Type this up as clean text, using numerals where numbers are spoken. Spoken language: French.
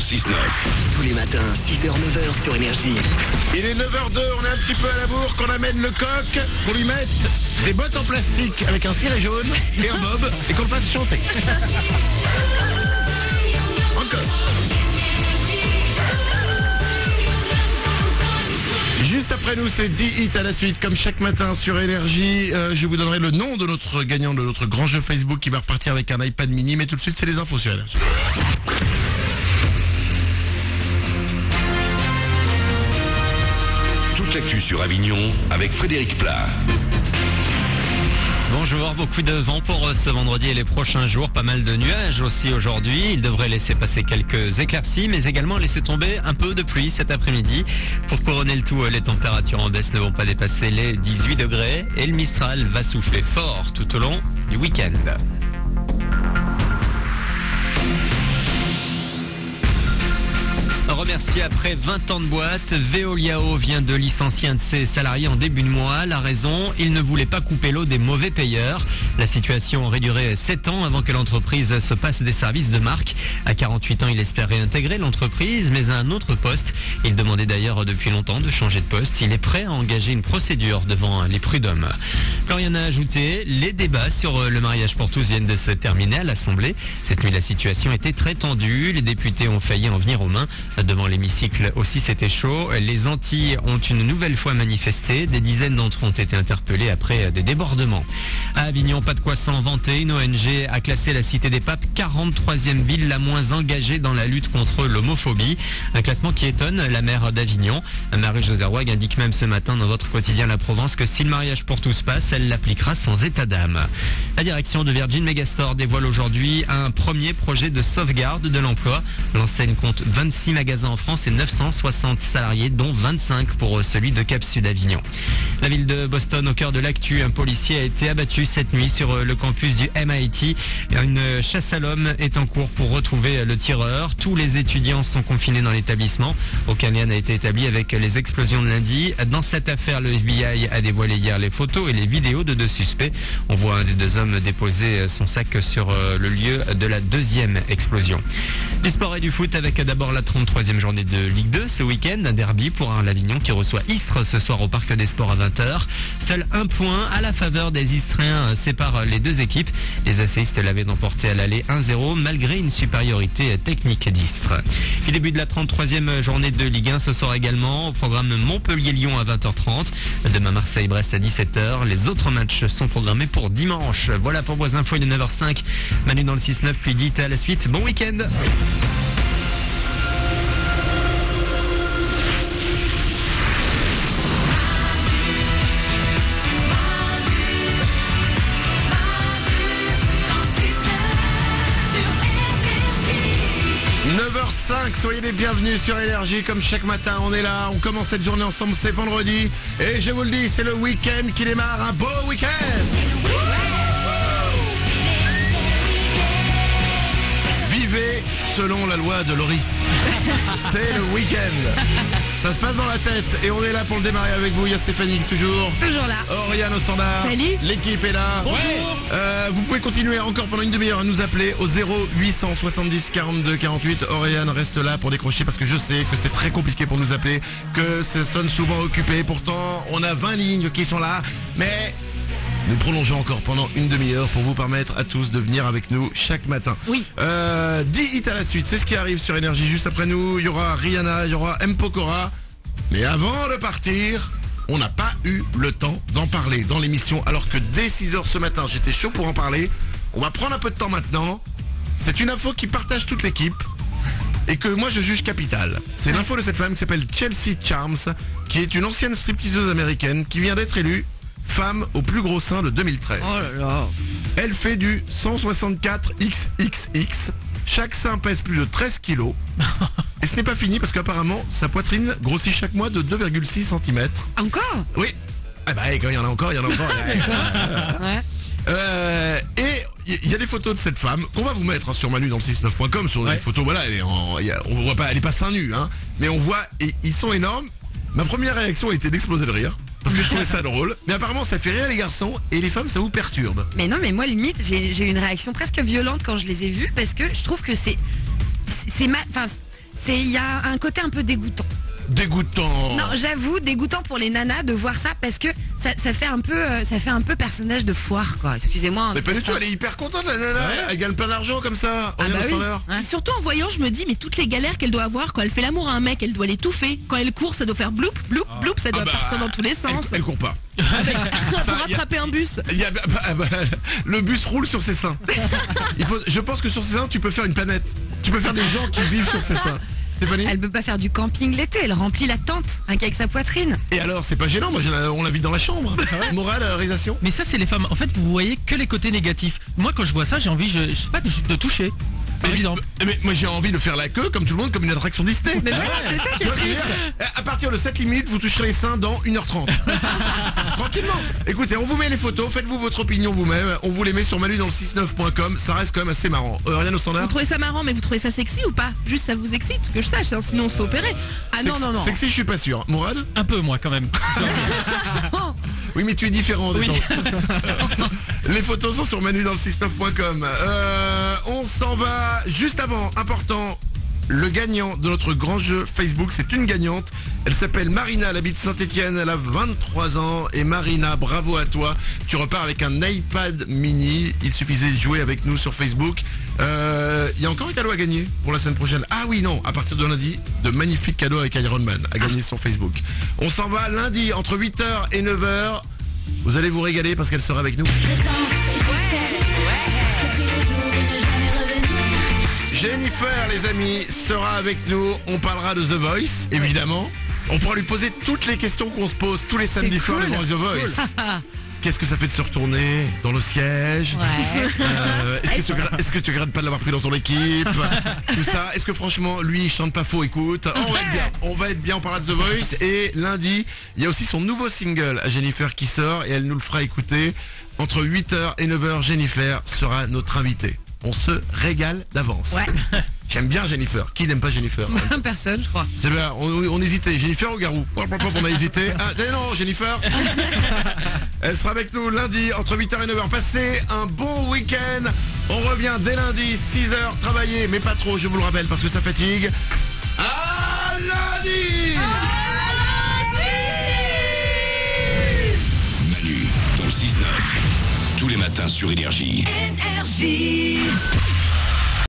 6-9. Tous les matins, 6h-9h sur Énergie. Il est 9h02, on est un petit peu à la bourre, qu'on amène le coq, qu'on lui mette des bottes en plastique avec un ciré jaune et un bob et qu'on le fasse chanter. Encore. Juste après nous, c'est 10 hits à la suite, comme chaque matin sur Énergie. Je vous donnerai le nom de notre gagnant de notre grand jeu Facebook qui va repartir avec un iPad mini. Mais tout de suite, c'est les infos sur Énergie. Toute l'actu sur Avignon avec Frédéric Plat. Bonjour, beaucoup de vent pour ce vendredi et les prochains jours, pas mal de nuages aussi aujourd'hui. Il devrait laisser passer quelques éclaircies, mais également laisser tomber un peu de pluie cet après-midi. Pour couronner le tout, les températures en baisse ne vont pas dépasser les 18 degrés et le Mistral va souffler fort tout au long du week-end. Remercié après 20 ans de boîte, Veoliao vient de licencier un de ses salariés en début de mois. La raison, il ne voulait pas couper l'eau des mauvais payeurs. La situation aurait duré 7 ans avant que l'entreprise se passe des services de marque. À 48 ans, il espère réintégrer l'entreprise, mais à un autre poste. Il demandait d'ailleurs depuis longtemps de changer de poste. Il est prêt à engager une procédure devant les prud'hommes. Plus rien à ajouter, les débats sur le mariage pour tous viennent de se terminer à l'Assemblée. Cette nuit, la situation était très tendue. Les députés ont failli en venir aux mains. Devant l'hémicycle aussi, c'était chaud. Les Antilles ont une nouvelle fois manifesté. Des dizaines d'entre eux ont été interpellés après des débordements. À Avignon, pas de quoi s'en vanter. Une ONG a classé la Cité des Papes 43e ville la moins engagée dans la lutte contre l'homophobie. Un classement qui étonne la maire d'Avignon. Marie-Josée Roig indique même ce matin dans votre quotidien La Provence que si le mariage pour tous passe, elle l'appliquera sans état d'âme. La direction de Virgin Megastore dévoile aujourd'hui un premier projet de sauvegarde de l'emploi. L'enseigne compte 26 magasins en France et 960 salariés, dont 25 pour celui de Cap Sud Avignon. La ville de Boston, au cœur de l'actu, un policier a été abattu cette nuit sur le campus du MIT. Une chasse à l'homme est en cours pour retrouver le tireur. Tous les étudiants sont confinés dans l'établissement. Aucun lien n'a été établi avec les explosions de lundi. Dans cette affaire, le FBI a dévoilé hier les photos et les vidéos de 2 suspects. On voit un des 2 hommes déposer son sac sur le lieu de la 2e explosion. Du sport et du foot avec d'abord la 33e journée de Ligue 2 ce week-end. Un derby pour l'Avignon qui reçoit Istres ce soir au Parc des Sports à 20h. Seul un point à la faveur des Istréens sépare les 2 équipes. Les asséistes l'avaient emporté à l'aller 1-0 malgré une supériorité technique d'Istres. Puis début de la 33e journée de Ligue 1 ce soir également. Au programme Montpellier-Lyon à 20h30. Demain Marseille-Brest à 17h. Les autres matchs sont programmés pour dimanche. Voilà pour vos infos, il est 9h05. Manu dans le 6-9 puis dit à la suite. Bon week-end. Soyez les bienvenus sur Énergie. Comme chaque matin, on est là, on commence cette journée ensemble, c'est vendredi. Et je vous le dis, c'est le week-end qui démarre, un beau week-end. Vivez selon la loi de Laurie. C'est le week-end. Ça se passe dans la tête et on est là pour le démarrer avec vous. Il y a Stéphanie toujours là. Oriane au standard. Salut. L'équipe est là. Bonjour. Vous pouvez continuer encore pendant une demi-heure à nous appeler au 0870 42 48. Oriane reste là pour décrocher parce que je sais que c'est très compliqué pour nous appeler, que ça sonne souvent occupé. Pourtant, on a 20 lignes qui sont là, mais nous prolongeons encore pendant une demi-heure pour vous permettre à tous de venir avec nous chaque matin. Oui. 10 hits à la suite, c'est ce qui arrive sur Énergie. Juste après nous, il y aura Rihanna, il y aura M. Pokora. Mais avant de partir, on n'a pas eu le temps d'en parler dans l'émission. Alors que dès 6h ce matin, j'étais chaud pour en parler. On va prendre un peu de temps maintenant. C'est une info qui partage toute l'équipe et que moi je juge capitale. C'est l'info de cette femme qui s'appelle Chelsea Charms, qui est une ancienne stripteaseuse américaine qui vient d'être élue femme au plus gros sein de 2013. Oh là là. Elle fait du 164XXX. Chaque sein pèse plus de 13 kilos. Et ce n'est pas fini parce qu'apparemment sa poitrine grossit chaque mois de 2,6 cm. Encore? Oui. Ah bah quand il y en a encore, il y en a encore. Ouais. Et il y a des photos de cette femme qu'on va vous mettre sur Manu dans le 69.com sur des photos. Voilà, on voit pas, elle est pas seins nus, hein, mais on voit et ils sont énormes. Ma première réaction a été d'exploser de rire. Parce que je trouvais ça drôle. Mais apparemment ça fait rire les garçons. Et les femmes ça vous perturbe. Mais non, mais moi limite j'ai eu une réaction presque violente quand je les ai vus. Parce que je trouve que c'est il y a un côté un peu dégoûtant. Dégoûtant. Non, j'avoue, dégoûtant pour les nanas de voir ça parce que ça fait un peu personnage de foire, quoi. Excusez-moi. Mais pas du tout, elle est hyper contente la nana, elle gagne plein d'argent comme ça. Ah bah oui. Et surtout en voyant, je me dis, mais toutes les galères qu'elle doit avoir quand elle fait l'amour à un mec, elle doit l'étouffer. Quand elle court, ça doit faire bloup, bloup, bloup, ça doit partir dans tous les sens. Elle court pas. Pour rattraper un bus. Le bus roule sur ses seins. Je pense que sur ses seins, tu peux faire une planète. Tu peux faire des gens qui vivent sur ses seins. Stéphanie ? Elle peut pas faire du camping l'été, elle remplit la tente, rien qu'avec sa poitrine. Et alors, c'est pas gênant, moi on la vit dans la chambre. Morale, réalisation ? Mais ça, c'est les femmes. En fait, vous voyez que les côtés négatifs. Moi, quand je vois ça, j'ai envie, je sais pas, de toucher. Par exemple. Mais moi j'ai envie de faire la queue comme tout le monde, comme une attraction Disney. Mais voilà, c'est ça qui est triste. À partir de cette limite, vous toucherez les seins dans 1h30. Tranquillement. Écoutez, on vous met les photos, faites-vous votre opinion vous-même. On vous les met sur manudanle69.com. Ça reste quand même assez marrant. Rien au standard. Vous trouvez ça marrant, mais vous trouvez ça sexy ou pas? Juste ça vous excite, que je sache, hein, sinon on se fait opérer. Ah non. Sexy, je suis pas sûr. Mourad ? Un peu, moi, quand même. Oui, mais tu es différent des autres. Les photos sont sur manudanle69.com. On s'en va juste avant. Important, le gagnant de notre grand jeu Facebook, c'est une gagnante. Elle s'appelle Marina, elle habite Saint-Etienne, elle a 23 ans. Et Marina, bravo à toi. Tu repars avec un iPad mini. Il suffisait de jouer avec nous sur Facebook. Il y a encore un cadeau à gagner pour la semaine prochaine. Ah oui, non, à partir de lundi, de magnifiques cadeaux avec Iron Man à gagner sur Facebook. On s'en va lundi entre 8h et 9h. Vous allez vous régaler parce qu'elle sera avec nous. Jennifer, les amis, sera avec nous. On parlera de The Voice, évidemment. On pourra lui poser toutes les questions qu'on se pose tous les samedis soirs devant The Voice. Qu'est-ce que ça fait de se retourner dans le siège? Est-ce que tu regrettes pas de l'avoir pris dans ton équipe? Tout ça. Est-ce que franchement, lui, il chante pas faux? Écoute, on va être bien. On parlera de The Voice. Et lundi, il y a aussi son nouveau single à Jennifer qui sort et elle nous le fera écouter. Entre 8h et 9h, Jennifer sera notre invitée. On se régale d'avance. Ouais. J'aime bien Jennifer. Qui n'aime pas Jennifer? Personne, je crois. C'est bien, on hésitait. Jennifer ou Garou? On a hésité. Ah, non, Jennifer. Elle sera avec nous lundi entre 8h et 9h. Passez un bon week-end. On revient dès lundi, 6h. Travailler, mais pas trop, je vous le rappelle, parce que ça fatigue. À lundi. Manu, dans le 6-9. Tous les matins sur Énergie. Énergie.